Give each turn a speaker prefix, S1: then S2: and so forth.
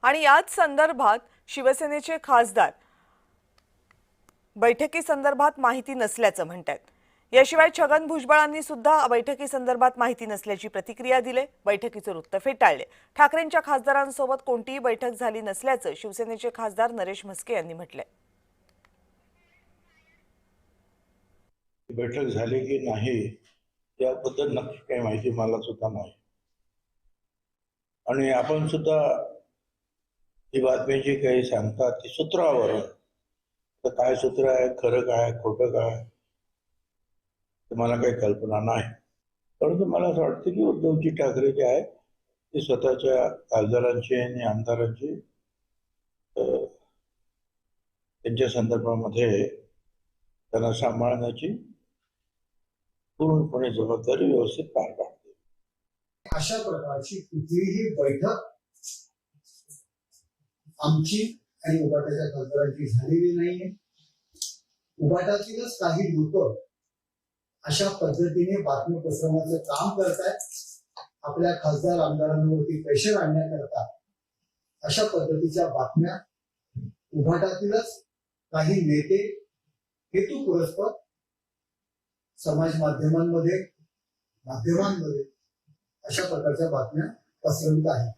S1: आणि याच संदर्भात शिवसेनेचे खासदार बैठकीसंदर्भात माहिती नसल्याचं म्हणतात। याशिवाय छगन भुजबळांनी सुद्धा बैठकीसंदर्भात माहिती नसल्याची प्रतिक्रिया दिली। बैठकीचे वृत्त फेटाळले। ठाकरेंच्या खासदारांसोबत कोणतीही बैठक झाली नसल्याचं शिवसेनेचे खासदार नरेश म्हस्के यांनी म्हटलंय।
S2: बैठक झाली की नाही याबद्दल नक्की काही माहिती मला सुद्धा नाही, आणि आपण सुद्धा ही बातमी जी काही सांगतात ती सूत्रावर, तर काय सूत्र आहे, खरं काय खोटं काय तर मला काही कल्पना नाही। परंतु मला असं वाटतं की उद्धवजी ठाकरे जे आहे ते स्वतःच्या खासदारांची आणि आमदारांची त्यांच्या संदर्भामध्ये त्यांना सांभाळण्याची पूर्णपणे जबाबदारी व्यवस्थित पार पाडते।
S3: अशा प्रकारची कुठलीही बैठक आमची आणि उबाटाच्या खासदारांची झालेली नाहीये। उबाटातीलच काही लोक अशा पद्धतीने बातमी पसरवण्याचं काम करतायत। आपल्या खासदार आमदारांवरती प्रेशर आणण्याकरता अशा पद्धतीच्या बातम्या उबाटातीलच काही नेते हेतुपुरस्पर समाज माध्यमांमध्ये अशा प्रकारच्या बातम्या पसरवित आहेत।